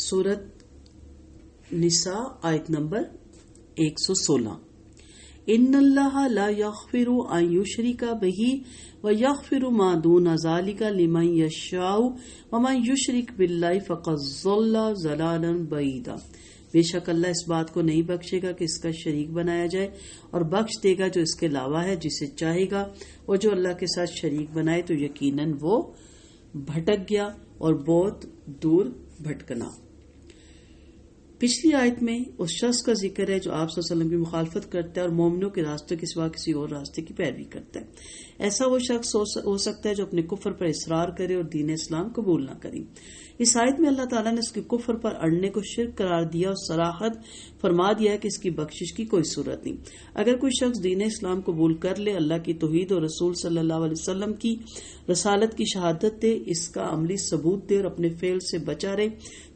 سورت نساء آیت نمبر 116. ان اللہ لا یغفر ان یشرک بہ ویغفر ما دون ذلک لمن یشاء ومن یشرک باللہ فقد ضل ضلالا بعیدا. بے شک اللہ اس بات کو نہیں بخشے گا کہ اس کا شریک بنایا جائے، اور بخش دے گا جو اس کے علاوہ ہے جسے چاہے گا، اور جو اللہ کے ساتھ شریک بنائے تو یقیناً وہ بھٹک گیا اور بہت دور بھٹکنا. پچھلی آیت میں اس شخص کا ذکر ہے جو آپ صلی اللہ علیہ وسلم کی مخالفت کرتا ہے اور مومنوں کے راستے کے سوا کسی اور راستے کی پیروی کرتا ہے. ایسا وہ شخص ہو سکتا ہے جو اپنے کفر پر اصرار کرے اور دین اسلام قبول نہ کرے. اس آیت میں اللہ تعالیٰ نے اس کے کفر پر اڑنے کو شرک قرار دیا اور صراحت فرما دیا ہے کہ اس کی بخشش کی کوئی صورت نہیں. اگر کوئی شخص دین اسلام قبول کر لے، اللہ کی توحید اور رسول صلی اللہ علیہ وسلم کی رسالت کی شہادت دے، اس کا عملی ثبوت دے اور اپنے فعل سے بچا رہے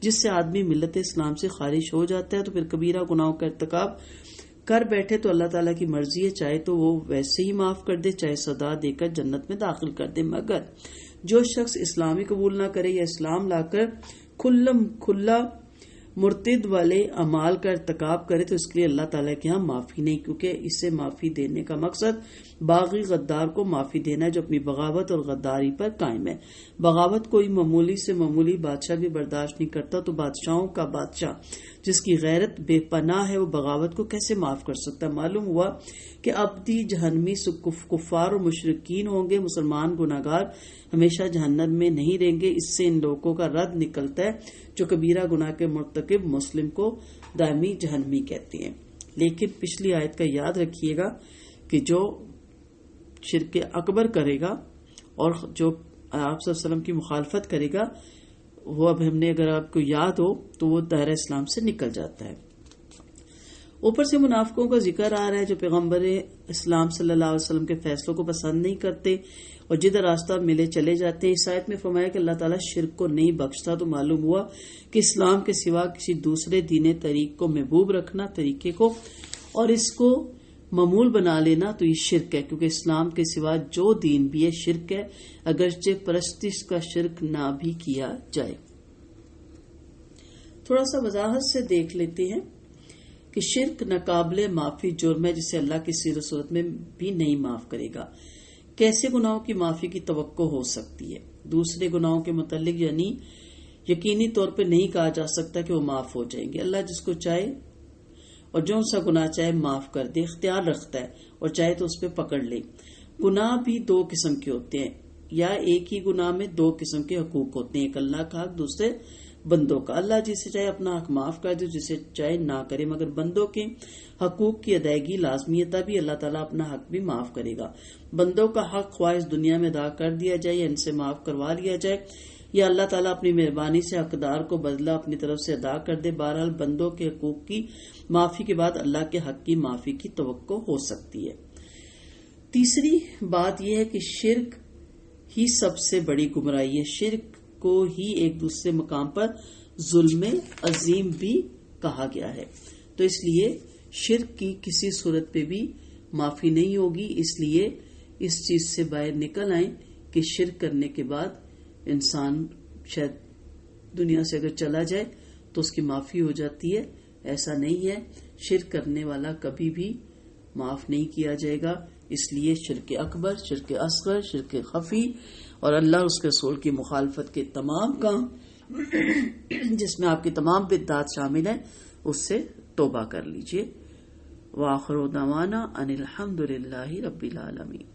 جس سے آدمی ملت اسلام سے خارج ہو جاتا ہے، تو پھر کبیرہ گناہوں کا ارتکاب کر بیٹھے تو اللہ تعالیٰ کی مرضی ہے، چاہے تو وہ ویسے ہی معاف کر دے، چاہے سزا دے کر جنت میں داخل کر دے. مگر جو شخص اسلامی قبول نہ کرے یا اسلام لا کر کھلا مرتد والے اعمال کا ارتکاب کرے تو اس کے لیے اللہ تعالیٰ کے ہاں معافی نہیں، کیونکہ اسے معافی دینے کا مقصد باغی غدار کو معافی دینا ہے جو اپنی بغاوت اور غداری پر قائم ہے. بغاوت کوئی معمولی سے معمولی بادشاہ بھی برداشت نہیں کرتا، تو بادشاہوں کا بادشاہ جس کی غیرت بے پناہ ہے وہ بغاوت کو کیسے معاف کر سکتا ہے؟ معلوم ہوا کہ ابدی جہنمی کفار اور مشرکین ہوں گے، مسلمان گناہگار ہمیشہ جہنم میں نہیں رہیں گے. اس سے ان لوگوں کا رد نکلتا ہے جو کبیرہ گناہ کے مرتکب مسلم کو دائمی جہنمی کہتے ہیں. لیکن پچھلی آیت کا یاد رکھیے گا کہ جو شرک اکبر کرے گا اور جو آپ صلی اللہ علیہ وسلم کی مخالفت کرے گا، وہ اب ہم نے اگر آپ کو یاد ہو تو وہ دائرہ اسلام سے نکل جاتا ہے. اوپر سے منافقوں کا ذکر آ رہا ہے جو پیغمبر اسلام صلی اللہ علیہ وسلم کے فیصلوں کو پسند نہیں کرتے اور جدھر راستہ ملے چلے جاتے ہیں. اس آیت میں فرمایا کہ اللہ تعالیٰ شرک کو نہیں بخشتا، تو معلوم ہوا کہ اسلام کے سوا کسی دوسرے دین طریق کو محبوب رکھنا، طریقے کو، اور اس کو معمول بنا لینا تو یہ شرک ہے، کیونکہ اسلام کے سوا جو دین بھی ہے شرک ہے، اگرچہ پرستش کا شرک نہ بھی کیا جائے. تھوڑا سا وضاحت سے دیکھ لیتے ہیں کہ شرک ناقابل معافی جرم ہے جسے اللہ کسی صورت میں بھی نہیں معاف کرے گا. کیسے گناہوں کی معافی کی توقع ہو سکتی ہے؟ دوسرے گناہوں کے متعلق یعنی یقینی طور پہ نہیں کہا جا سکتا کہ وہ معاف ہو جائیں گے. اللہ جس کو چاہے اور جو سا گناہ چاہے معاف کر دے، اختیار رکھتا ہے، اور چاہے تو اس پہ پکڑ لے. گناہ بھی دو قسم کے ہوتے ہیں، یا ایک ہی گناہ میں دو قسم کے حقوق ہوتے ہیں، ایک اللہ کا حق، دوسرے بندوں کا. اللہ جسے چاہے اپنا حق معاف کر دے، جسے چاہے نہ کرے، مگر بندوں کے حقوق کی ادائیگی لازمی ہے، تبھی اللہ تعالیٰ اپنا حق بھی معاف کرے گا. بندوں کا حق خواہ اس دنیا میں ادا کر دیا جائے یا ان سے معاف کروا لیا جائے، یا اللہ تعالیٰ اپنی مہربانی سے حقدار کو بدلہ اپنی طرف سے ادا کر دے. بہرحال بندوں کے حقوق کی معافی کے بعد اللہ کے حق کی معافی کی توقع ہو سکتی ہے. تیسری بات یہ ہے کہ شرک ہی سب سے بڑی گمراہی ہے. شرک کو ہی ایک دوسرے مقام پر ظلم عظیم بھی کہا گیا ہے، تو اس لیے شرک کی کسی صورت پہ بھی معافی نہیں ہوگی. اس لیے اس چیز سے باہر نکل آئیں کہ شرک کرنے کے بعد انسان شاید دنیا سے اگر چلا جائے تو اس کی معافی ہو جاتی ہے. ایسا نہیں ہے، شرک کرنے والا کبھی بھی معاف نہیں کیا جائے گا. اس لیے شرک اکبر، شرک اصغر، شرک خفی اور اللہ اور اس کے رسول کی مخالفت کے تمام کام جس میں آپ کی تمام بدعات شامل ہیں اس سے توبہ کر لیجئے. وآخر دعوانا ان الحمد للہ رب العالمین.